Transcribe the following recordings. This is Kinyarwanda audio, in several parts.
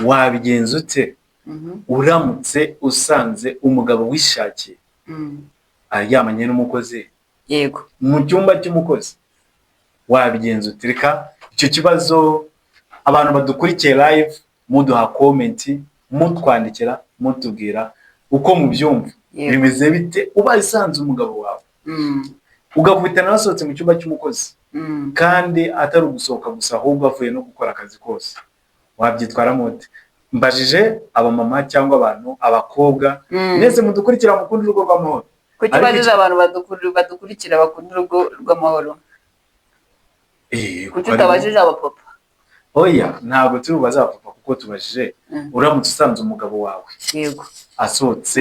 wabigenza ute uramutse usanze umugabo wishakiye aryamanye n'umukozi yego mu cyumba cy'umukozi, wabigenza ute? Reka icyo kibazo abantu badukurikiye live muduha comment, mutwandikira, mutubwira uko mubyumva. Bimeze bite ubaye usanze umugabo wawe ugakubitana nasohotse mu cyumba cy'umukozi kandi atari ugusohoka gusa ahubwo avuye no gukora akazi kose, wabyitwara mute? Mbajije abamama cyangwa abantu abakobwa mwese mudukurikira mukunda urugo rw'amahoro. Kuki bajije abantu badukurikira bakunda urugo rw'amahoro? Kuki utabajije abapapa? Oya, ntabwo turubaza abapapa kuko tubajije uramutse usanze umugabo wawe yego asohotse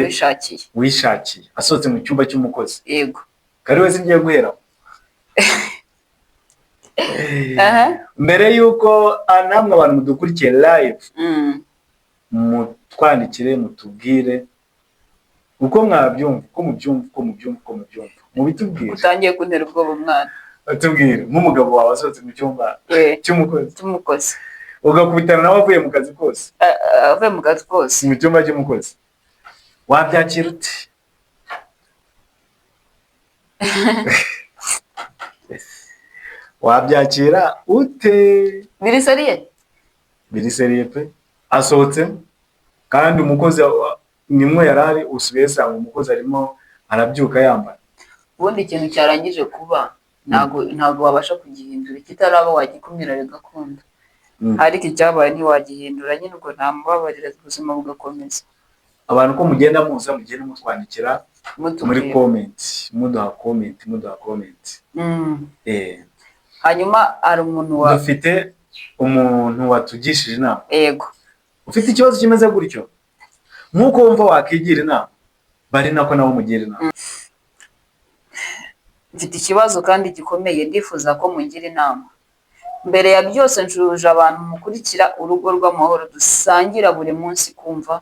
wishakiye asohotse mu cyumba cy'umukozi, yego kari wese ngiye guheraho mbere yuko namwe abantu mudukurikiye live mutwandikire mutubwire uko mwabyumva, uko mubyumva mubitubwire. Utangiye kuntera ubwoba umwana, atubwire nk'umugabo wawe asohotse mu cyumba cy'umukozi ugakubitana nawe avuye mu kazi kose, mu cyumba cy'umukozi, wabyakira ute? Wabyakira ute? Biri seriye pe. Asohotse kandi umukozi nimwe yarari, usubiye sanga umukozi arimo arabyuka yambara. Ubundi ikintu cyarangije kuba ntago wabasha kugihindura, kitaraba wagikumira bigakunda, ariko icyabaye ntiwagihindura, nyine ubwo nta mubabarira, ubuzima bugakomeza. Abantu ko mugenda muza mugenda mutwandikira muri comment, muduha comment. Hanyuma ari umuntu dufite umuntu watugishije inama. Yego. Ufite ikibazo kimeze gutyo nkuko wumva wakigira inama, bari nako nawe mugira inama. Mfite ikibazo kandi gikomeye, ndifuza ko mungira inama. Mbere ya byose njuruje abantu mukurikira urugo rw'amahoro, dusangira buri munsi kumva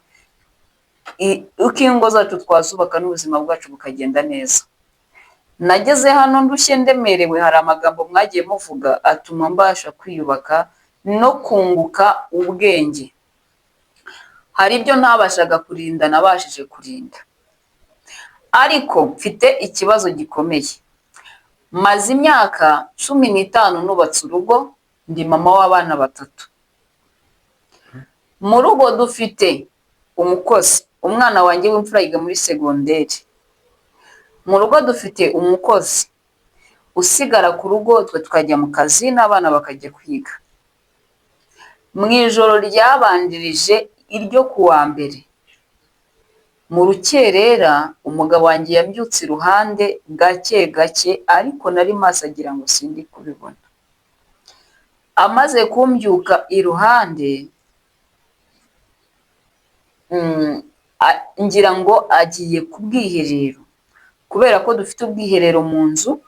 uko ingo zacu twazubaka n'ubuzima bwacu bukagenda neza. Nageze hano ndushye ndemerewe, hari amagambo mwagiye muvuga atuma mbasha kwiyubaka no kunguka ubwenge. Hari ibyo ntabashaga kurinda nabashije kurinda, ariko mfite ikibazo gikomeye. Maze imyaka 15 nubatse urugo, ndi mama w'abana 3. Mu rugo dufite umukozi, umwana wanjye w'imfura yiga muri segonderi. Mu rugo dufite umukozi usigara ku rugo, twe tukajya mu kazi n'abana bakajya kwiga. Mu ijoro ryabandirije iryo kuwa mbere, mu rukerera umugabo wanjye yabyutse iruhande gake gake, ariko nari maso agira ngo sindi kubibona. Amaze kumbyuka iruhande ngira ngo agiye ku bwiherero, kubera ko dufite ubwiherero mu nzu,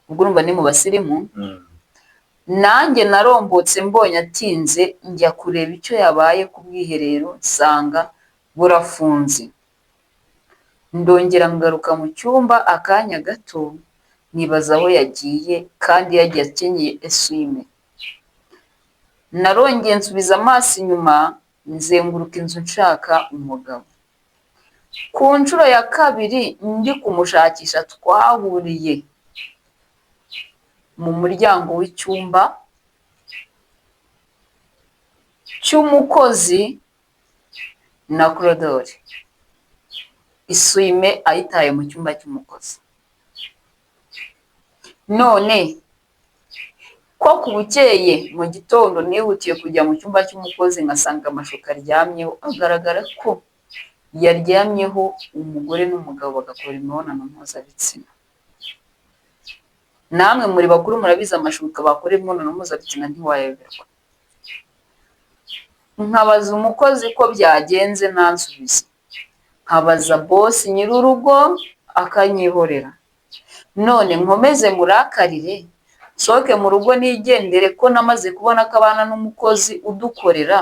ubwo urumva ni mu basirimu. Nanjye narombotse mbonye atinze, njya kureba icyo yabaye ku bwiherero, nsanga burafunze. Ndongera ngaruka mu cyumba akanya gato, nibaza aho yagiye, kandi yagiye akenyeye esuime. Narongeye nsubiza amaso inyuma, nzenguruka inzu nshaka umugabo. Ku nshuro ya kabiri ndi kumushakisha, twahuriye mu muryango w'icyumba cy'umukozi na korodori, isuime ayitaye mu cyumba cy'umukozi. None ko kubukeye mu gitondo nihutiye kujya mu cyumba cy'umukozi, ngasanga amashuka aryamyeho agaragara ko yaryamyeho umugore n'umugabo bagakora imibonano mpuzabitsina. Namwe muri bakuru murabizi amashuka bakora imibonano mpuzabitsina ntiwayoberwa. Nkabaza umukozi ko byagenze, nansubiza. Nkabaza boss nyir'urugo akanyihorera. None nkomeze murakarire, soke mu rugo nigendere ko namaze kubona ko abana n'umukozi udukorera,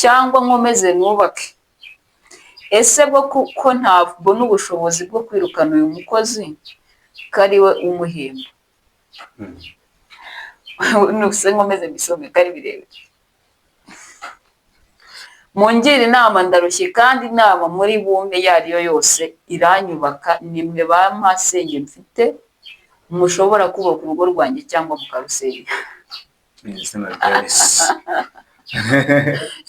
cyangwa nkomeze nubake? Ese bwo kuko ntabona ubushobozi bwo kwirukana uyu mukozi, kariwe umuhemba. Nuse nkomeze bisome kari birebire. mungira inama ndarushye kandi inama muri bumwe iyo ari yo yose iranyubaka, nimwe ba masenge mfite mushobora kubaka urugo rwanjye cyangwa mukarusenya. mu izina rya Yesu.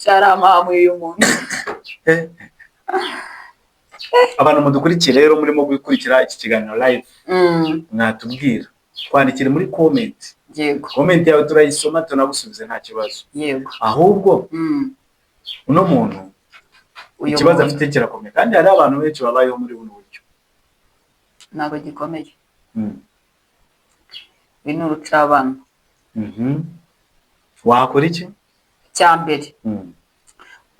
Sharama uyu muntu. Abantu mudukurikiye rero murimo gukurikira iki kiganiro live, mwatubwira twandikire muri comment. Yego. Comment yawe turayisoma tunagusubize nta kibazo. Yego. Ahubwo uno muntu ikibazo afite kirakomeye kandi hari abantu benshi babayeho muri buno buryo. Ntabwo gikomeye. Bino rucabana. Wakora iki? Cyambere.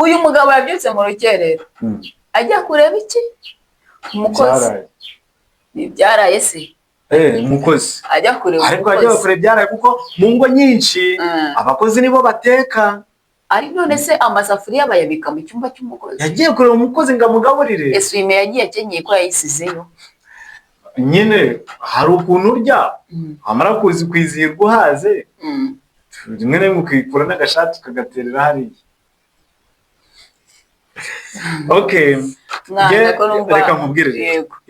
Uyu mugabo yabyutse mu rukerero. Ajya kureba iki? Umukozi. Ni byaraye se. Umukozi. Ajya kureba. Ariko ajya kureba byaraye kuko mu ngo nyinshi abakozi nibo bateka. Ari none se amasafuriya bayabika mu cyumba cy'umukozi. Yagiye kureba umukozi ngo amugaburire. Esuime yagiye akenyeye ko yayisizeyo. Nyine hari ukuntu urya amara kuzi kwizihirwa uhaze. Rimwe na rimwe ukikura n'agashati ukagaterera hariya. Okay. Reka nkubwire.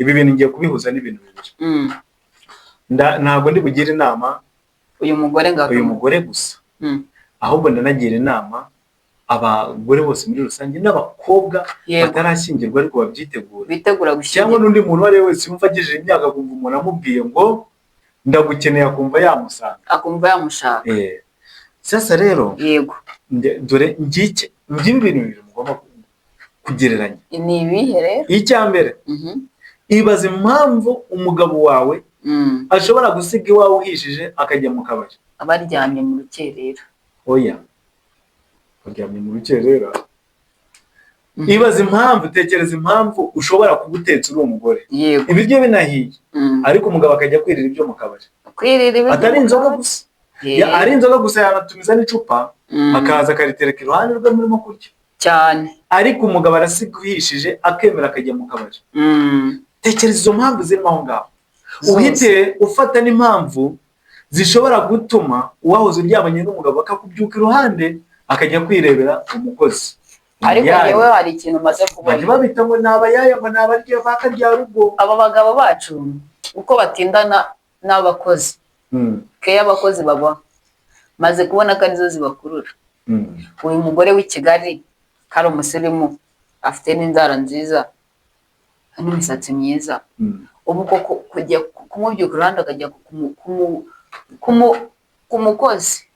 Ibi bintu ngiye kubihuza n'ibintu bibiri. Ntabwo ndi bugire inama uyu mugore gusa. Ahubwo ndanagira inama abagore bose muri rusange n'abakobwa batarashyingirwa ariko babyitegura. Bitegura gushyingira. Cyangwa n'undi muntu wari wese yumva agejeje imyaka kumva umuntu amubwiye ngo ndagukeneye, akumva yamusanga. Akumva yamushaka. Sasa rero yego. Dore ngiki ibintu bibiri mugomba kugereranya. Ni ibihe rero? Icyambere. Ibaze impamvu umugabo wawe ashobora gusiga iwawe uhishije akajya mu kabari. Abaryamye mu rukerera. Oya. Aryamye mu rukerera. Ibaze impamvu, tekereza impamvu ushobora kugutetse uri umugore. Yego. Ibiryo binahiye. Ariko umugabo akajya kwirira ibyo mu kabari. Kwirira ibyo. Atari inzoga gusa. Ari inzoga gusa yanatumiza n'icupa akaza akaritereka iruhande rwe murimo kurya. Cyane. Ariko umugabo arasiga uhishije akemera akajya mu kabari. Tekereza izo mpamvu zirimo aho ngaho. Uhite ufata n'impamvu zishobora gutuma uwahoze uryamanye n'umugabo akakubyuka iruhande akajya kwirebera umukozi. Ariko yewe hari ikintu maze kubona. Babita ngo nabayaya ngo nabarya bakarya rugo. Aba bagabo bacu uko batindana n'abakozi. Ke abakozi baba maze kubona ko arizo zibakurura. Uyu mugore w'i Kigali kari umusirimu afite n'inzara nziza n'imisatsi myiza. Ubu koko kujya kumubyuka uruhande akajya kumukozi.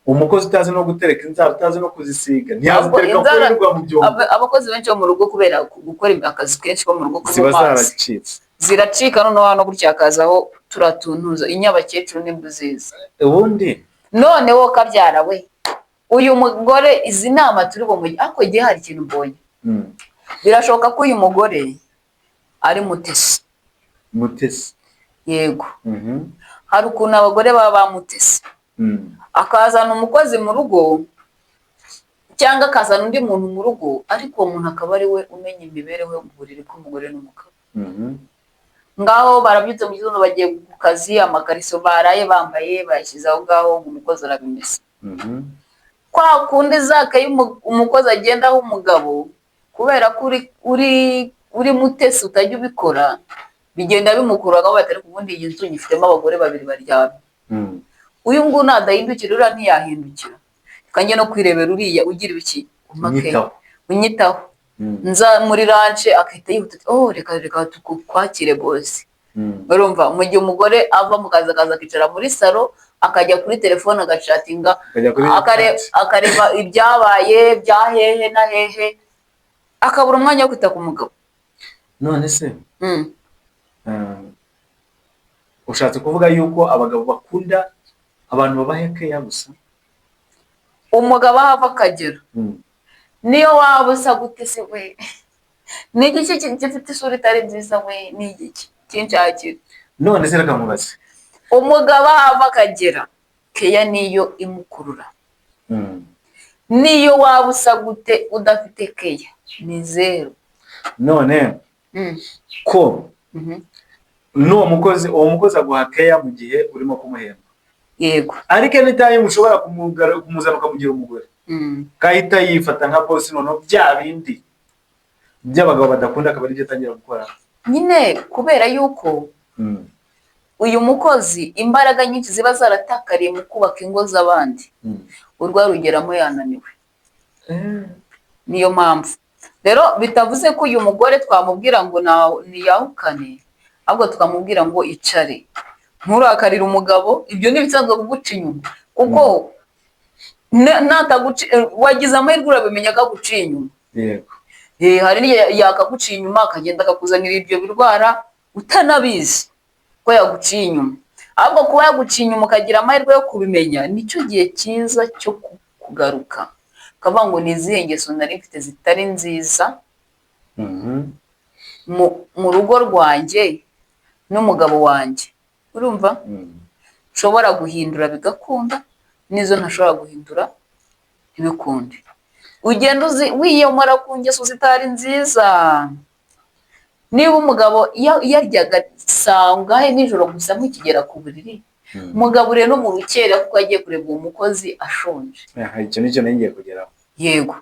Umukozi utazi no gutereka inzara, utazi no kuzisiga, ntiyazitereka kurirwa mu byombo. Abakozi benshi bo mu rugo kubera gukora akazi kenshi ko mu rugo ziba zaracitse. Ziracika noneho gutya akazaho turatuntuza inyabakecuru n'imbuziza. Ubundi none wo kabyara we uyu mugore izi nama turi bumuye ako gihe hari ikintu mbonye. Birashoboka ko uyu mugore ari mutesi. Mutesi. Yego. Hari ukuntu abagore baba bamutesi. Akazana umukozi mu rugo cyangwa akazana undi muntu mu rugo, ariko uwo muntu akaba ari we umenya imibereho yo mu buriri bw'umugore n'umugabo. Ngaho barabyutse mu gitondo bagiye ku kazi, amakariso baraye bambaye bayashyize aho ngaho, umukozi arabimesa. Kwa kundi zakaye umukozi agendaho umugabo, kubera ko uri mutesi utajya ubikora, bigenda bimukuraho batari kubundi iyi nzu nyifitemo abagore babiri baryamye. Uyu nguyu nadahindukira uriya ntiyahindukira. Kanjye no kwirebera uriya ugira ibiki unyitaho. Nza muri ranche akahita yihuta reka tukwakire boss. Urumva mu gihe umugore ava mu kazi akaza akicara muri salo akajya kuri telefone agachatinga akareba ibyabaye byahehe na hehe akabura umwanya wo kwita ku mugabo. None se ushatse kuvuga yuko abagabo bakunda abantu babahekeye gusa? Umugabo hava akagera niyo waba usa gute se we, ni igiki gifite isura itari nziza we, ni igiki kinshakira. None se reka mubaze, umugabo hava akagera keya niyo imukurura. Niyo waba usa gute udafite keya ni zero. None ko uwo mukozi aguha keya mu gihe urimo kumuhemba. Yego. Ariko n'itaye mushobora kumuzana ukamugira umugore. kahita yifata nka boss, noneho bya bindi by'abagabo badakunda akaba aribyo atangira gukora. nyine kubera yuko uyu mukozi imbaraga nyinshi ziba zaratakariye mu kubaka ingo z'abandi, urwa rugeramo yananiwe. Niyo mpamvu rero bitavuze ko uyu mugore twamubwira ngo niyahukane, ahubwo twamubwira ngo icare, nturakarire umugabo. Ibyo ni bisanzwe kuguca inyuma, kuko wagize amahirwe urabimenya ko aguciye inyuma. Yego. Hari n'igihe yakaguciye inyuma akagenda akakuzanira ibyo birwara utanabizi ko yaguciye inyuma. Ahubwo kuba yaguciye inyuma ukagira amahirwe yo kubimenya, nicyo gihe cyiza cyo kugaruka ukavuga ngo ni izihe ngeso nari mfite zitari nziza mu rugo rwanjye n'umugabo wanjye, urumva, nshobora guhindura bigakunda, n'izo ntashobora guhindura ntibikunde. Ugenda wiyomora ku ngeso zitari nziza. Niba umugabo yaryaga saa ngahe nijoro gusa nk'ikigera ku buriri, umugabo rero mu rukera kuko agiye kureba uwo mukozi ashonje. Icyo nicyo nari ngiye kugeraho. Yego.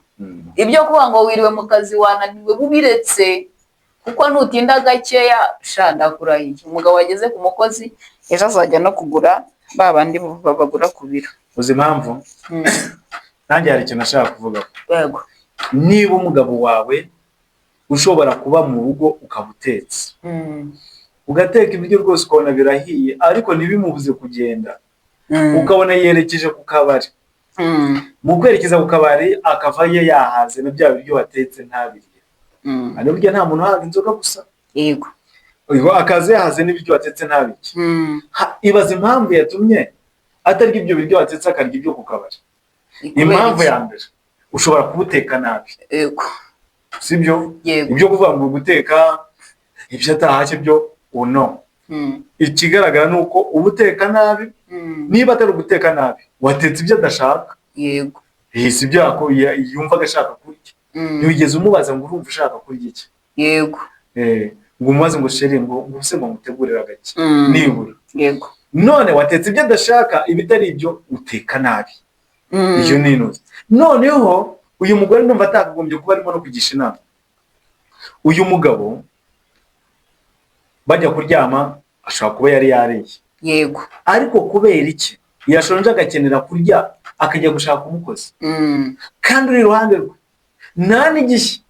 Ibyo kuvuga ngo wiriwe mu kazi wananiwe bubiretse, kuko nutinda gakeya ndakurahiye umugabo wageze ku mukozi ejo azajya no kugura ba bandi babagura ku biro. Uzi impamvu? Nanjye hari ikintu nashaka kuvuga. Yego. Niba umugabo wawe ushobora kuba mu rugo ukaba utetse, ugateka ibiryo rwose ukabona birahiye, ariko ntibimubuze kugenda, ukabona yerekeje ku kabari, mu kwerekeza ku kabari akavayo yahaze na bya biryo watetse ntabirye. Ari burya nta muntu uhaga inzoga gusa. Yego. Akaza yahaze n'ibiryo watetse ntabirye. Ibaza impamvu yatumye atarya ibyo biryo watetse akarya ibyo ku kabari. Impamvu ya mbere, ushobora kubuteka nabi. Yego. Sibyo? Yego. Ibyo kuvuga ngo guteka ibyo atahashye byo uno. Ikigaragara ni uko ubuteka nabi, niba atari uguteka nabi watetse ibyo adashaka. Yego. Si ibyo yumva agashaka kurya. Ntiwigeze umubaza ngo urumva ushaka kurya iki. Yego. Ngo umubaze ngo sheri ngo ubuse ngo mutegurira gake nibura. Yego. None watetse ibyo adashaka, ibitari ibyo uteka nabi. Iyo ni inoze. Noneho uyu mugore ndumva atakagombye kuba arimo no kugisha inama. Uyu mugabo bajya kuryama ashobora kuba yari yariye. Yego. Ariko kubera iki yashonje agakenera kurya akajya gushaka umukozi, kandi uri iruhande rwe nta n'igishyi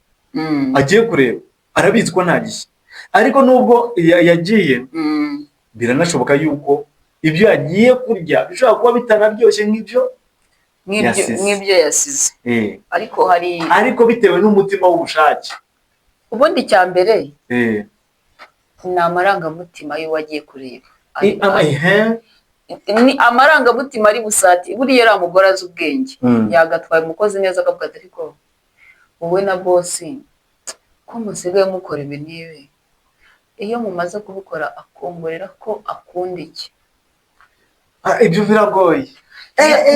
agiye kureba, arabizi ko nta gishyi, ariko nubwo yagiye biranashoboka yuko ibyo yagiye kurya bishobora kuba bitanaryoshye nk'ibyo yasize. Ariko bitewe n'umutima w'ubushake. Ubundi cya mbere ni amarangamutima y'uwo agiye kureba. Ni amarangamutima ari busati. Buriya ari umugore azi ubwenge, yagatwaye umukozi neza akavuga ati ariko wowe na bosi ko musigaye mukora ibi n'ibi, iyo mumaze kubikora akongorera ko akunda iki. Ibyo biragoye.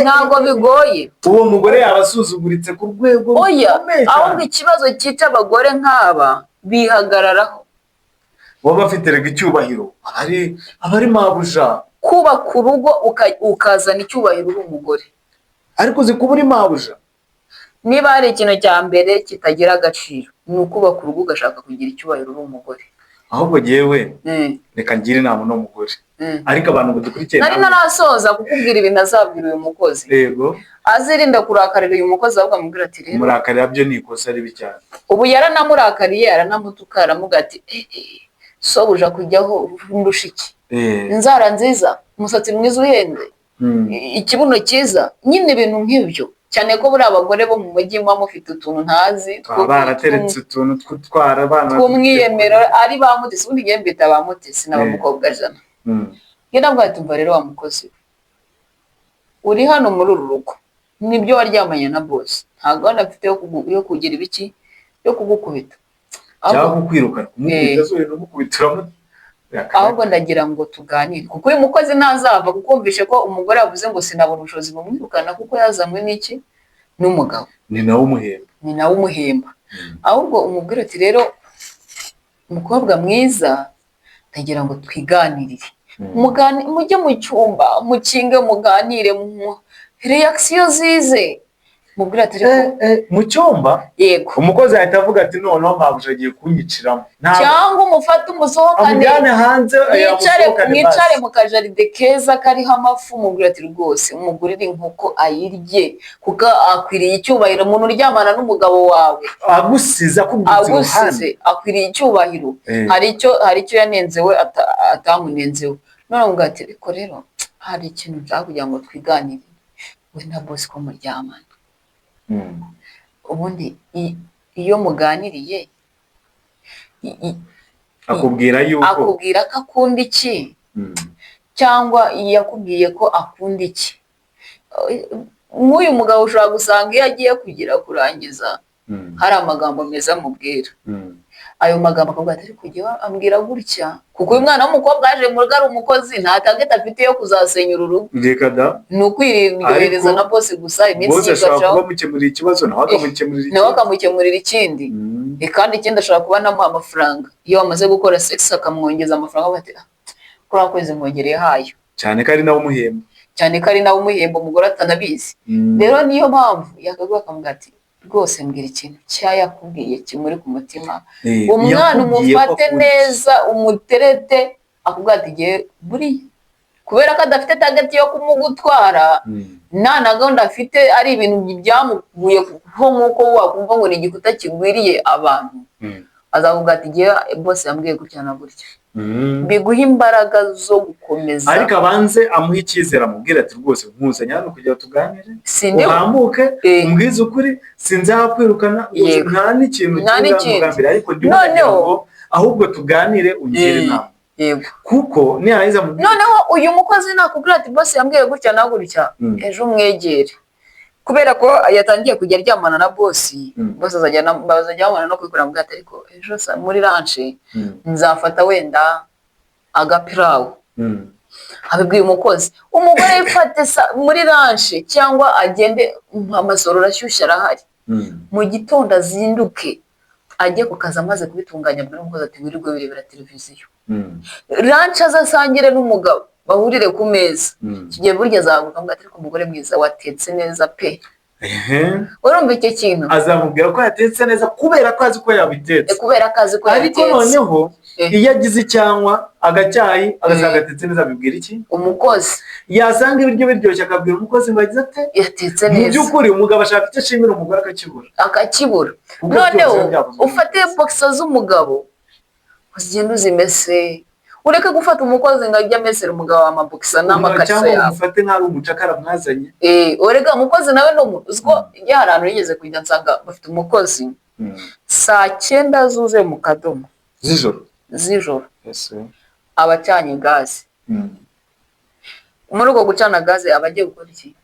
Ntabwo bigoye. Uwo mugore yabasuzuguritse ku rwego rukomeye. Ahubwo ikibazo cyica abagore nk'aba bihagararaho. Baba bafite rega icyubahiro, abari mabuja. Kubaka urugo ukazana icyubahiro uri umugore. Ariko uzi kuba uri mabuja. Niba hari ikintu cya mbere kitagira agaciro, ni ukubaka urugo ugashaka kugira icyubahiro uri umugore. Ahubwo yewe reka ngire inama no mugore. Ariko abantu badukurikiye nari narasoza kukubwira ibintu azabwira uyu mukozi. Yego. Azirinda kurakarira uyu mukozi ahubwo amubwira ati rero murakarira byo ni ikosa ribi cyane. Ubu yaranamurakariye aranamutuka aramuga ati sobuja kujyaho ndusha iki, inzara nziza, umusatsi mwiza uhenze, ikibuno cyiza, nyine ibintu nk'ibyo. Cyane ko buri abagore bo mu mujyi muba mufite utuntu ntazi barateretse utuntu twutwara abana tw'umwiyemero ari ba mutesi. Ubundi ngiye mbita ba mutesi n'abamukobwa jana. Nge nabwo tumva rero wa mukozi uri hano muri uru rugo, nibyo waryamanye na boss, ntabwo hano afite yo kugira ibiki yo kugukubita cyangwa kwirukana kumukubita zo no gukubitiramo. Ahubwo ndagira ngo tuganire, kuko uyu mukozi ntazava kukumvishe ko umugore yavuze ngo sinabona ubushobozi bumwirukana kuko yazanywe n'iki n'umugabo, ni nawe umuhemba. Ahubwo umubwire ati rero umukobwa mwiza, ndagira ngo twiganirire, mujye mu cyumba mukinge muganire, mu reaction zize, mubwira ati mu cyumba yego, umukozi ahita avuga ati noneho mabuja agiye kunyiciramo, cyangwa umufate umusohokane amujyane hanze, mwicare mu kajaride keza kariho amafu, mubwira ati rwose umugurire inkoko ayirye kuko akwiriye icyubahiro. Umuntu uryamana n'umugabo wawe agusize akwiriye icyubahiro. Hari icyo yanenze we atamunenzeho. none mubwira ati ariko rero hari ikintu nshaka kugira ngo twiganire we na bosi ko muryamana. Ubundi iyo muganiriye akubwira ko akunda iki, cyangwa yakubwiye ko akunda iki. Nk'uyu mugabo ushobora gusanga iyo agiye kugira kurangiza hari amagambo meza amubwira, ayo magambo akavuga ati ariko ujye ambwira gutya, kuko uyu mwana w'umukobwa yaje mu rugo ari umukozi, nta tageti afite yo kuzasenya uru rugo, ni ukwiryohereza na bosi gusa, iminsi yigacaho nawe akamukemurira ikindi, kandi ikindi ashobora kuba anamuha amafaranga. Iyo wamaze gukora sex akamwongeza amafaranga, bati kuri kwezi mwongereye hayo, cyane ko ari nawe umuhemba, umugore atanabizi. Rero niyo mpamvu yakaguha akamubwira ati rwose mbwira ikintu cyayakubwiye kimuri ku mutima, umwana umufate neza, umuterete, akubwira ati ngiye buriya kubera ko adafite tageti yo kumugutwara, nta na gahunda afite, ari ibintu byamuguye nk'uko wakumva ngo ni igikuta kigwiriye abantu, azavuga ati ngiye bose yambwiye gutya na gutya. Biguha imbaraga zo gukomeza, ariko abanze amuha icyizere, amubwira ati rwose nkuzanye hano kugira tuganire, uhambuke umbwize ukuri, sinzakwirukana, nta n'ikintu cy'ingambira, ariko noneho ahubwo tuganire ungire inama. Kuko niyarangiza noneho uyu mukozi nakubwira ati bose yambwiye gutya na gutya, ejo umwegere, kubera ko yatangiye kujya aryamana na bosi, bose bazajya bamana no kwikora mu bwato, ariko ejo muri ranche nzafata wenda agapirawu, abibwiye umukozi. Umugore yifate muri ranche cyangwa agende, amasoro ashyushye arahari, mu gitondo azinduke ajye ku kazi amaze kubitunganya, bwira umukozi ati wirirwe wirebera televiziyo, ranche azasangire n'umugabo, bahurire ku meza, kigiye burya azavuga ngo ariko umugore mwiza watetse neza pe. Urumva icyo kintu azamubwira ko yatetse neza kubera ko azi ko yabitetse, ariko noneho iyo agize icyanywa agacyayi agagatetse neza, abibwira iki umukozi. Yasanga ibiryo biryoshye akabwira umukozi ngo agize ate yatetse neza. Mu by'ukuri umugabo ashaka icyo ashimira umugore akakibura. Noneho ufate boxer z'umugabo uzigenda uzimese, ureke gufata umukozi ngo ajye amesera umugabo amabokisa n'amakariso yawe, ufate nk'ari umucakara mwazanye. Urega umukozi nawe no uziko hari ahantu yigeze kujya nsanga bafite umukozi saa 9 zuzuye mu kadomo z'ijoro abacanye gaze. Muri uko gucana gaze abagiye gukora iki?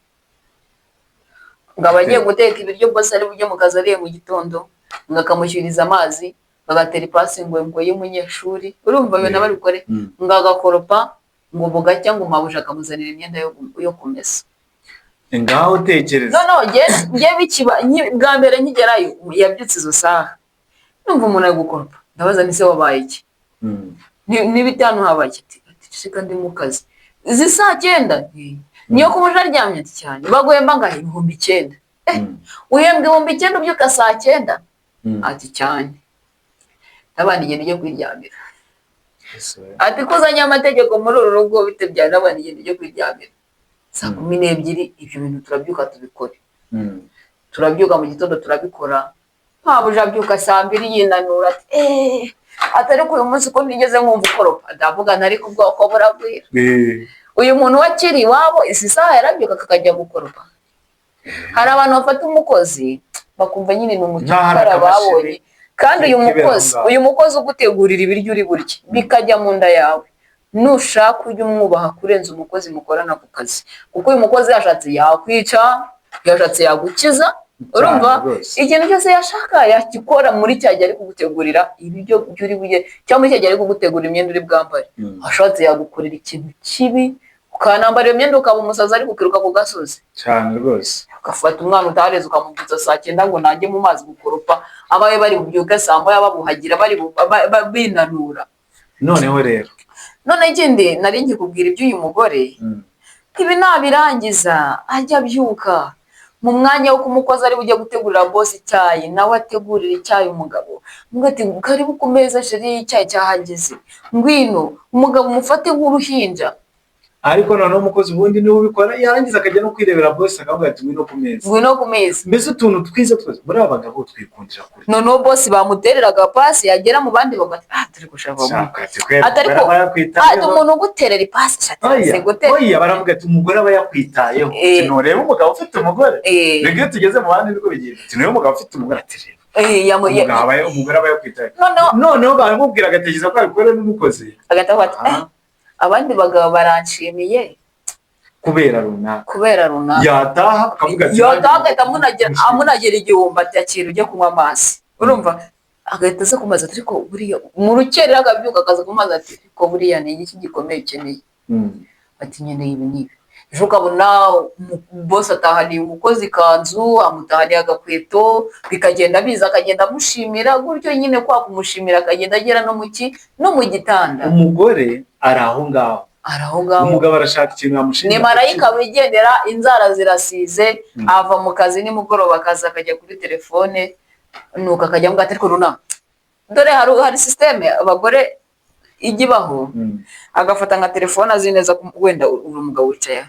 Ngo abagiye guteka ibiryo, bose ari bujye mu kazi ariye mu gitondo, ngo akamushyiriza amazi, bagatera ipasi ngo y'umunyeshuri, urumva bene barikore, ngo agakoropa, ngo bugacya ngo mabuja akamuzanira imyenda yo kumesa. Ngaho utekereza. Ngiye bikiba bwa mbere nkigerayo yabyutse izo saha, numva umuntu ari gukoropa, ndabaza ni se wabaye iki? Ni bitanu habaye ati shika ndi mu kazi izi saa 9 niyo kumuje aryamye cyane, baguhemba ngahe 9,000. Uhembwe 9,000 ubyuka saa 9? Ati cyane. Abandi ngende cyo kwiryamira. Ati kuzanya amategeko muri uru rugo bitebyana, abandi ngende cyo kwiryamira. Saa 12 ibyo bintu turabyuka tubikore. Turabyuka mu gitondo turabikora. Ntabuje abyuka saa 2 yinanura ati atari ko uyu munsi ko nigeze nkumva ukoropa, ndavuga ntari ku bwoko burabwira. Uyu muntu wakiri wabo isi saha yarabyuka akajya gukoropa. Hari abantu bafata umukozi bakumva nyine ni umucakara babonye, kandi uyu mukozi ugutegurira ibiryo uri burya bikajya mu nda yawe, nushaka ujye umwubaha kurenza umukozi mukorana ku kazi, kuko uyu mukozi yashatse yakwica, yashatse yagukiza. Urumva ikintu cyose yashaka yakikora muri cyagiye ari kugutegurira ibiryo byuri buye, cyangwa muri cyagiye ari kugutegurira imyenda uri bwambare, ashatse yagukorera ikintu kibi, ukanambara iyo myenda ukaba umusaza ari kukiruka ku gasozi cyane rwose, ugafata umwana utareze ukamubutsa saa 9 ngo najye mu mazi gukoropa, abaye bari bubyuka saa 9 babuhagira bari binanura. Noneho rero ikindi nari ngikubwira iby'uyu mugore, ibi nabirangiza ajya byuka mu mwanya wo kumukoza ari bujye gutegurira boss icyayi nawe ategurira icyayi umugabo ngo ati karibu ku meza sheri icyayi cyahageze ngwino umugabo umufate nk'uruhinja ariko noneho umukozi ubundi niwe ubikora yarangiza akajya no kwirebera boss akavuga ati ngwino ku meza mbese utuntu twiza twose muri aba bagabo twikundira kuri noneho boss bamutereraga pasi yagera mu bandi bagati turi gushaka atari ko umuntu uguterera ipasi se gutera oya baravuga ati umugore aba yakwitayeho sinureba umugabo ufite umugore rege tugeze mu bandi niko bigiye sinureba umugabo ufite umugore ati umugore aba yakwitayeho noneho baramubwira agatekereza ko abikora n'umukozi agataho ati abandi bagabo baranshimiye kubera runaka yataha akavuga ati agahita amunagera igihumbi ati akira ujye kunywa amazi urumva agahita aza kumaza ariko buriya mu rukerera akabyuka akaza kumaza ati ko buriya ni iki gikomeye ukeneye ati nkeneye ibi n'ibi ejo ukabona boss atahaniye umukozi ikanzu amutahaniye agakweto bikagenda biza akagenda amushimira gutyo nyine kwa kumushimira akagenda agera no mu gitanda umugore ari aho ngaho umugabo arashaka ikintu yamushimira ni marayika wigendera inzara zirasize ava mu kazi nimugoroba akaza akajya kuri telefone nuko akajya ngo ariko runa dore hari systeme abagore igibaho agafata nka telefone azi neza wenda uri umugabo wicaye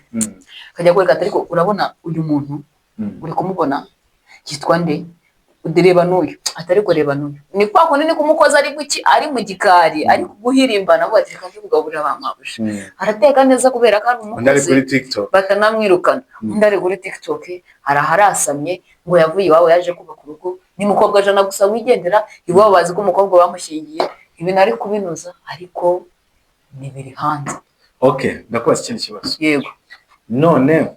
akajya kwereka ariko urabona uyu muntu uri kumubona yitwa nde udireba n'uyu atari kureba n'uyu ni kwa kundi ni kumukoza ari guki ari mu gikari ari kuguhirimbana avuga ati kandi kugaburira bamwabuje arateka neza kubera ko ari umukozi batanamwirukana undi ari kuri TikTok araharasamye ngo yavuye iwabo yaje kubaka urugo ni mukobwa jana gusa wigendera iwabo bazi ko umukobwa bamushingiye ibintu ari kubinuza ariko ni biri hanze okay ndakubaza ikindi kibazo yego none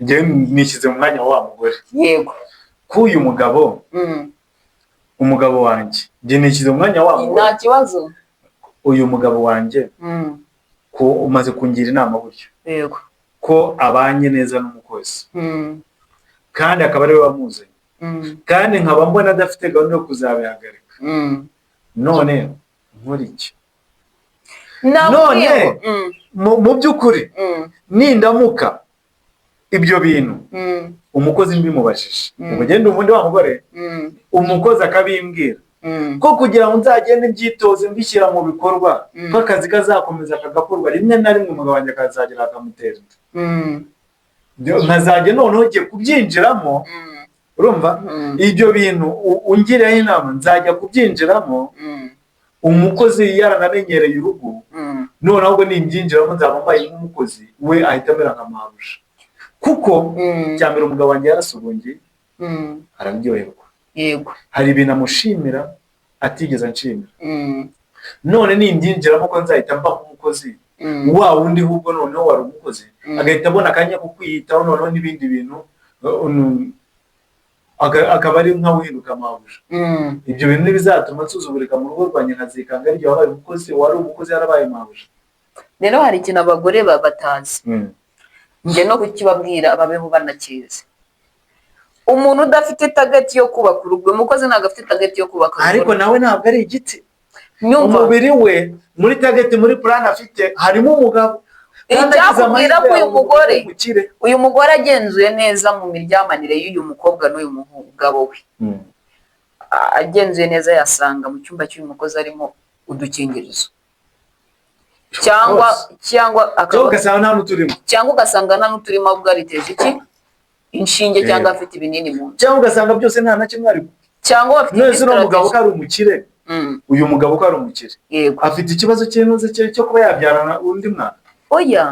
njye nishyize mu mwanya wa mugore yego ko uyu mugabo umugabo wanjye njye nishyize mu mwanya wa mugore nta kibazo uyu mugabo wanjye ko umaze kungira inama gutyo yego ko abanye neza n'umukozi kandi akaba ari we wamuzanye kandi nkaba mbona adafite gahunda yo kuzabihagarika none nkuriki none mu by'ukuri nindamuka ibyo bintu umukozi mbimubajije umugende ubundi wa mugore umukozi akabimbwira ko kugira ngo nzagende byitoze mbishyira mu bikorwa ko akazi kazakomeza kagakorwa rimwe na rimwe umugabo wanjye akazagera akamutera nkazajya noneho ugiye kubyinjiramo urumva ibyo bintu ungireho inama nzajya kubyinjiramo umukozi yaranamenyereye urugo noneho ubwo nimbyinjiramo nzaba mbaye nk'umukozi we ahita amera nka mabuja kuko cyambere umugabo wanjye yarasubungiye araryoherwa yego hari ibintu amushimira atigeze anshimira none nimbyinjiramo ko nzahita mba nk'umukozi wa wundi ahubwo noneho wari umukozi agahita abona akanya ko kwiyitaho noneho n'ibindi bintu akaba ari nk'awihinduka mabuja ibyo bintu ntibizatuma nsuzugurika mu rugo rwanjye nkazikanga ariko wabaye umukozi wari umukozi yarabaye mabuja rero hari ikintu abagore batazi njye no kukibabwira babeho banakizi umuntu udafite tageti yo kubaka urugo umukozi ntabwo afite tageti yo kubaka urugo ariko nawe ntabwo ari igiti umubiri we muri tageti muri plan afite harimo umugabo icyakubwira ko uyu mugore agenzuye neza mu miryamanire y'uyu mukobwa n'uyu mugabo we agenzuye neza yasanga mu cyumba cy'uyu mukozi harimo udukingirizo cyangwa ugasanga nta n'uturimo ahubwo ariteje iki inshinge cyangwa afite ibinini mu nzu cyangwa ugasanga byose nta na kimwe ariko cyangwa afite none uno mugabo ko ari umukire uyu mugabo ko ari umukire afite ikibazo cy'intuze cyo kuba yabyarana undi mwana oya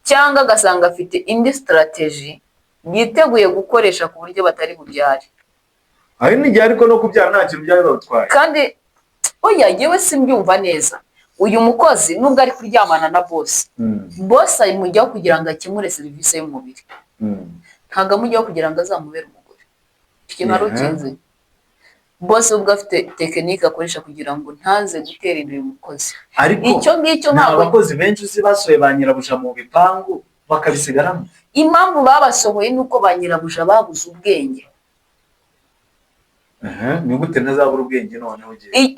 cyangwa agasanga afite indi strategy yiteguye gukoresha ku buryo batari bubyare ari n'igihe ariko no kubyara nta kintu byari batwaye kandi oya yewe simbyumva neza uyu mukozi nubwo ari kuryamana na boss amujyaho kugira ngo akemure serivisi y'umubiri ntabwo amujyaho kugira ngo azamubere umugore ikintu ari ukinze boss ubwo afite tekinike akoresha kugira ngo ntaze gutera imbere umukozi ariko icyo ngicyo ntabwo abakozi benshi uzi basohoye ba nyirabuja mu bipangu bakabisigaramo impamvu babasohoye nuko ba nyirabuja babuze ubwenge ni gute ntazabura ubwenge noneho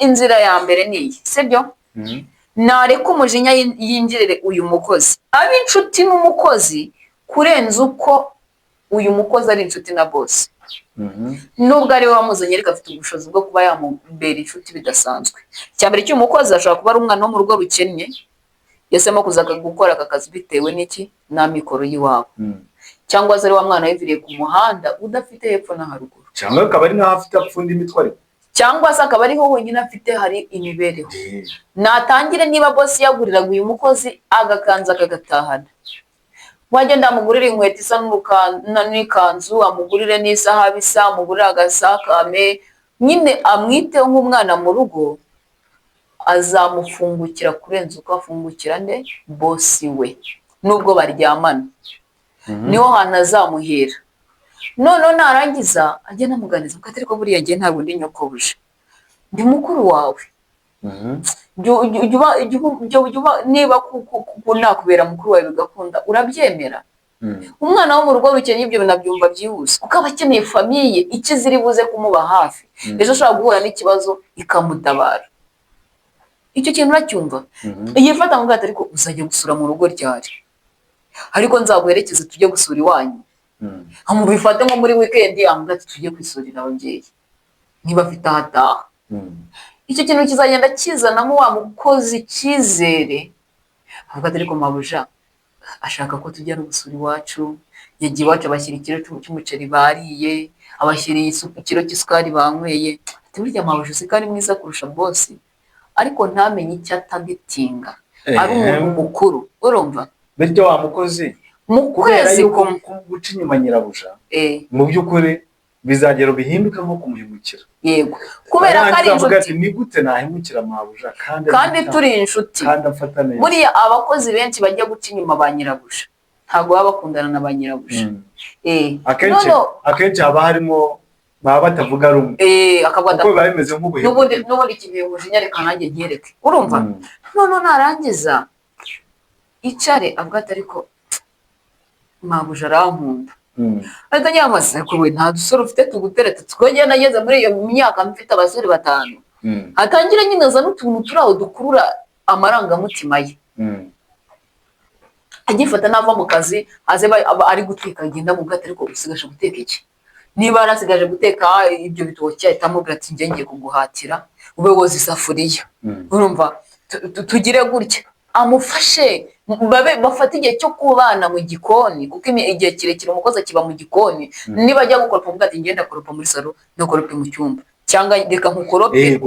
inzira ya mbere ni iyi sibyo nareka umujinya yinjirire uyu mukozi abe inshuti n'umukozi kurenza uko uyu mukozi ari inshuti na boss, nubwo ari we wamuzanye ariko afite ubushobozi bwo kuba yamubera inshuti bidasanzwe. Cyambere cy'uyu mukozi ashobora kuba ari umwana wo mu rugo rukennye yasemo kuza gukora aka kazi bitewe n'iki n'amikoro y'iwabo, cyangwa se ari wa mwana wiviriye ku muhanda udafite hepfo na haruguru, cyangwa akaba ari naho afite apfundi imitwaro, cyangwa se akaba ariho wenyine afite hari imibereho. Natangire niba boss yaguriraga uyu mukozi agakanza akagatahana, wagenda amugurira inkweto isa n'ikanzu, amugurire n'isaha bisa, amugurire agasakame, nyine amwiteho nk'umwana mu rugo, azamufungukira kurenza uko afungukira nde boss we, nubwo baryamana niho hantu azamuhera. Noneho narangiza ajye namuganiza ko atari ko buriya ngiye ntabwo ndi nyokobuje, ndi mukuru wawe, niba nakubera mukuru wawe bigakunda urabyemera. Umwana wo mu rugo rukennye ibyo binabyumva byihuse kuko aba akeneye famiye ikiziri buze kumuba hafi, ejo ashobora guhura n'ikibazo ikamutabara. Icyo kintu uracyumva? Yifata mu bwato ariko uzajya gusura mu rugo ryari, ariko nzaguherekeze tujye gusura iwanyu, bifate nko muri weekend ambwa tujye kwisurira ababyeyi niba afite ahataha. Icyo kintu kizagenda kizanamo wa mukozi icyizere, avuga ati ariko mabuja ashaka ko tujya no gusura iwacu, yagiye iwacu abashyira ikiro cy'umuceri bariye, abashyiriye ikiro cy'isukari banyweye, ati burya mabuja usikari mwiza kurusha boss, ariko ntamenye icyo atagitinga, ari umuntu mukuru. Urumva bityo wa mukozi mu kwezi ko guca inyuma nyirabuja mu by'ukuri bizagera bihinduka nko kumuhemukira. Yego, kubera ko ari inshuti. Ni gute nahemukira mabuja kandi turi inshuti? Kandi amfata neza. Buriya abakozi benshi bajya guca inyuma ba nyirabuja ntabwo baba bakundana na ba nyirabuja. Akenshi haba harimo baba batavuga rumwe, akavuga ko biba bimeze nk'ubuhemu. N'ubundi ikintu umujinya reka nanjye nkereke. Urumva noneho narangiza icare avuga ati ariko mabuja arankunda, ariko nyamaze ko we nta dusore ufite tugutereta, twongeye nageze muri iyo myaka mfite abasore 5, atangira nyine aza n'utuntu turaho dukurura amarangamutima ye. Agifata nava mu kazi aze ari guteka, agenda mu bwato ariko usigaje guteka iki? Niba arasigaje guteka ibyo bitoki ahita amubwira ati njye ngiye kuguhatira ube woza isafuriya. Urumva tugire gutya, amufashe bafata igihe cyo kubana mu gikoni, kuko igihe kirekire umukozi akiba mu gikoni. Niba ajya gukoropa avuga ati ngenda koropa muri salo no koropa mu cyumba, cyangwa reka nkukorope,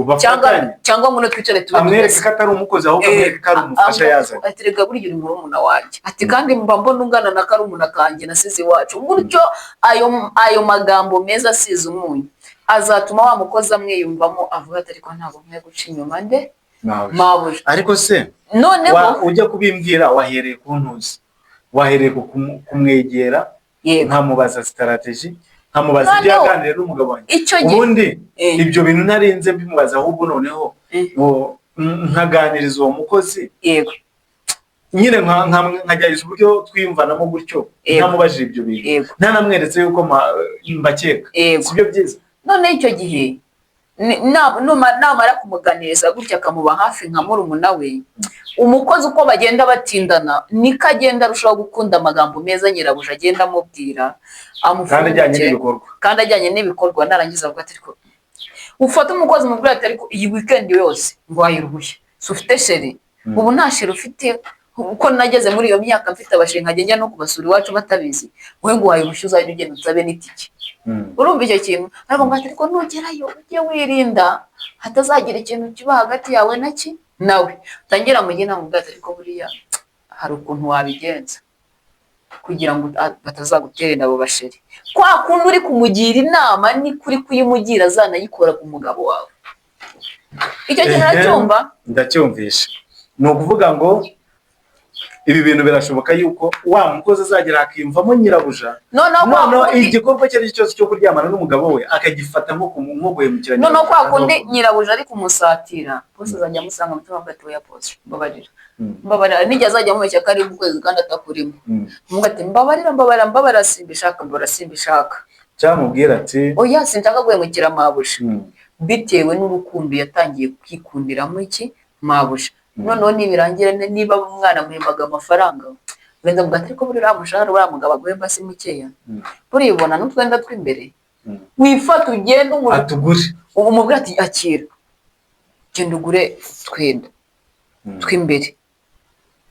cyangwa muno twicare tube amwereka ko atari umukozi ahubwo amwereka ko ari umufasha yazanye. Ati rega burya uri murumuna wanjye, ati kandi mba mbona ungana na karumuna kanjye nasize iwacu. Gutyo ayo magambo meza asize umunyu azatuma wa mukozi amwiyumvamo, avuga ati ariko ntabwo nkwiye guca inyuma nde mabuja. Ariko se noneho ujya kubimbwira wahereye ku ntuzi, wahereye kumwegera nkamubaza strategy, nkamubaza ibyo yaganiriye n'umugabo wanjye, ubundi ibyo bintu narinze bimubaza, ahubwo noneho nkaganiriza uwo mukozi. Yego, nyine nkajyariza uburyo twiyumvanamo gutyo, nkamubajije ibyo bintu, ntanamweretse yuko mbakeka. Sibyo byiza? None icyo gihe namara kumuganiriza gutya akamuba hafi nka murumuna we, umukozi uko bagenda batindana niko agenda arushaho gukunda amagambo meza nyirabuja agenda amubwira, kandi ajyanye n'ibikorwa. Narangiza avuga ati ariko ufata umukozi mubwira ati ariko iyi weekend yose ngo wayiruhushye, si ufite sheri? Ubu nta sheri ufite? Uko nageze muri iyo myaka mfite abashinga njya no kubasura iwacu batabizi, wowe ngo wayiruhushye uzajya ugenda usabe n'itike. Urumva icyo kintu? Ariko ngo ariko nugerayo ujye wirinda hatazagira ikintu kiba hagati yawe nawe. Tangira mugina mu bwato, ariko buriya hari ukuntu wabigenza kugira ngo batazaguterera abo basheri. Kwa kundi uri kumugira inama ni kuri kuyimugira azanayikora ku mugabo wawe. Icyo kintu aracyumva? Ndacyumvisha. Ni ukuvuga ngo ibi bintu birashoboka yuko wa mukozi azagera akiyumvamo nyirabuja, noneho igikorwa cye cyose cyo kuryamana n'umugabo we akagifata nko guhemukira. Noneho kwa kundi nyirabuja ari kumusatira, bose azajya amusanga mutima bwate we yapose mbabarira nijya azajya mubeshya ko ari mu kwezi kandi atakurimo, muvuga ati mbabarira simbishaka, cyamubwira ati oya sinshaka guhemukira mabuja, bitewe n'urukundo yatangiye kwikundiramo iki mabuja. Noneho nibirangira niba umwana muhembaga amafaranga urenza avuga ati ariko buriya mushahara uriya mugabo aguhemba si mukeya, buriya ubona n'utwenda tw'imbere, wifata ugenda atugure, umubwira ati akira genda ugure twenda tw'imbere.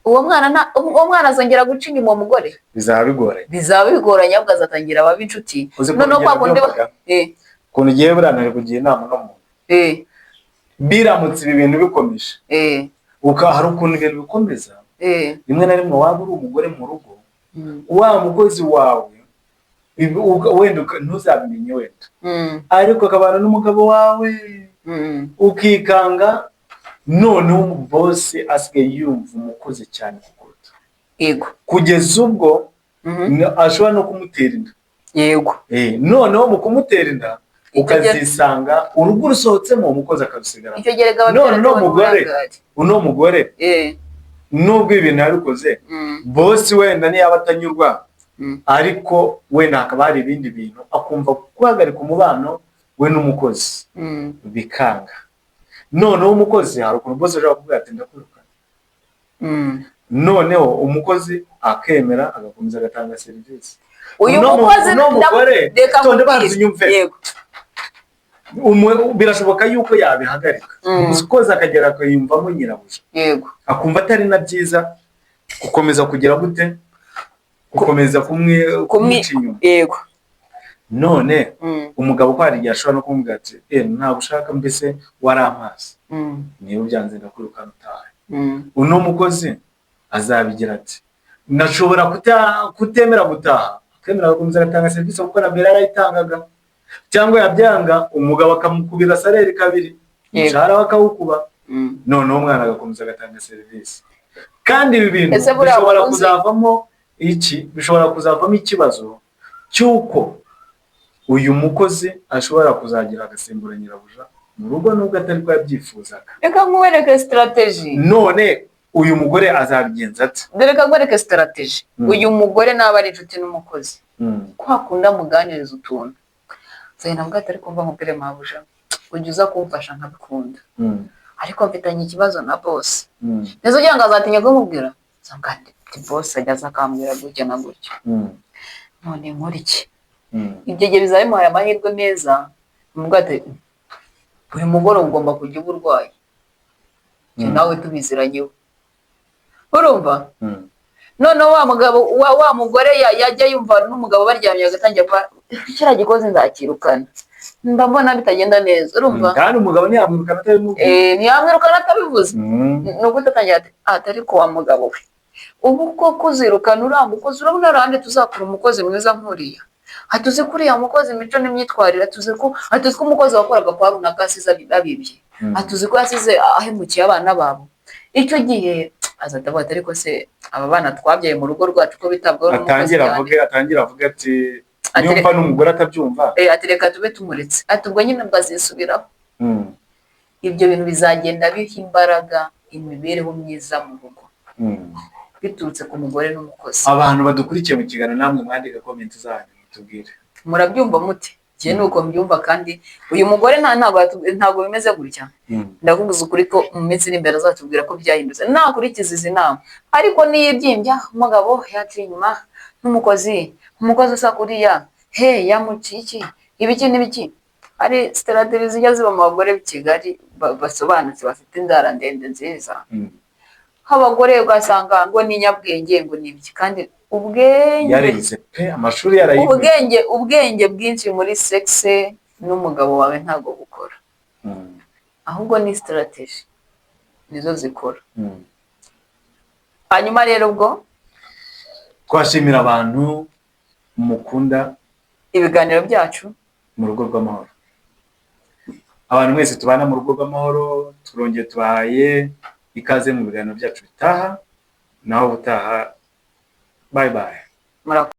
Uwo mwana azongera guca inyuma uwo mugore, bizaba bigoranye ahubwo azatangira aba b'inshuti. noneho kwa kundi ukuntu ugiye buriya nari kugira inama n'umuntu biramutse ibi bintu bikomeje, hari ukuntu ibintu bikomeza, rimwe na rimwe waba uri umugore mu rugo, wa mukozi wawe wenda ntuzabimenye wenda, ariko akabana n'umugabo wawe ukikanga, noneho bose asigaye yumva umukozi cyane kukuruta, kugeza ubwo ashobora no kumutera inda. Noneho mu kumutera inda ukazisanga urugo rusohotsemo umukozi akarusigara. Uno mugore nubwo ibintu yabikoze, bosi wenda niyaba atanyurwa, ariko wenda hakaba hari ibindi bintu akumva guhagarika umubano we n'umukozi bikanga. Noneho umukozi hari ukuntu bosi ashobora kuvuga ati ndakwirukana, noneho umukozi akemera agakomeza agatanga serivisi. Uyu mukozi tonde bazinyumve, birashoboka yuko yabihagarika, umukozi akagera akayumvamo nyirabuja, akumva atari na byiza gukomeza kugira gute, gukomeza kumwica inyuma. None umugabo ko hari igihe ashobora no kumubwira ati ntabwo ushaka, mbese warampaze, niba byanze ndakwirukana utahe. Uno mukozi azabigira ati nashobora kutemera gutaha, akemera agakomeza agatanga serivisi kuko na mbere yarayitangaga, cyangwa yabyanga umugabo akamukubira saleri kabiri, umushahara we akawukuba, noneho umwana agakomeza agatanga serivisi. Kandi ibi bintu bishobora kuzavamo iki? Bishobora kuzavamo ikibazo cy'uko uyu mukozi ashobora kuzagira agasimbura nyirabuja mu rugo nubwo atari ko yabyifuzaga. Reka nkwereke strategy. None uyu mugore azabigenza ate? Reka nkwereke strategy. Uyu mugore naba ari inshuti n'umukozi, ko hakunda muganiriza utuntu, zahina mbwa atari kumva nkubwire mabuja, ujya uza kumfasha nkabikunda, ariko mfitanye ikibazo na boss. Neza ugira ngo azatinya kumubwira, zangande boss ajya akambwira gutya na gutya, none nkora iki? Ibyo gihe bizabimuhaye amahirwe meza, umubwira ati buri mugoroba ugomba kujya uburwayi, nawe tubiziranyeho, urumva? Noneho wa mugabo wa mugore yajya yumva n'umugabo baryamye agatangira kwa kiriya gikoze nzakirukana, ndabona bitagenda neza, urumva? Kandi umugabo ntiyamwirukana atabivuze, ntiyamwirukana atabivuze, nubwo utatangira ati ariko wa mugabo we, ubu koko uzirukana uriya mukozi, urabona arahandi tuzakura umukozi mwiza nk'uriya, hatuzi ko uriya mukozi imico n'imyitwarire, hatuzi ko umukozi wakoraga kwa runaka asize abibye, hatuzi ko yasize ahemukiye abana babo. Icyo gihe azatavuga ariko se aba bana twabyaye mu rugo rwacu ko bitabwaho n'umukozi cyane, atangira avuga ati nyumva n'umugore atabyumva, ati reka tube tumuretse, ati ubwo nyine bwazisubiraho. Ibyo bintu bizagenda biha imbaraga imibereho myiza mu rugo, biturutse ku mugore n'umukozi. Abantu badukurikiye mu kiganiro namwe mwandika comment zanyu mutubwire, murabyumva muti? Kiye nuko mbyumva, kandi uyu mugore ntabwo bimeze gutya. Ndakubuza ukuri ko mu minsi iri imbere azatubwira ko byahindutse nakurikiza izi nama, ariko niyibyimbya umugabo yaciye inyuma n'umukozi, umukozi usa kuriya yamuciye iki ibiki n'ibiki. Ari strategy zijya ziba mu bagore b'i Kigali basobanutse, bafite indara ndende nziza, abagore ugasanga ngo ni nyabwenge ngo nibiki, kandi ubwenge yareze pe amashuri yarayize, ubwenge bwinshi muri sexe n'umugabo wawe ntago bukora, ahubwo ni strategy nizo zikora. Hanyuma rero ubwo twashimira abantu mukunda ibiganiro byacu mu rugo rw'amahoro. Abantu mwese tubana mu rugo rw'amahoro, turongeye tubahaye ikaze mu biganiro byacu bitaha, naho butaha. Bye bye.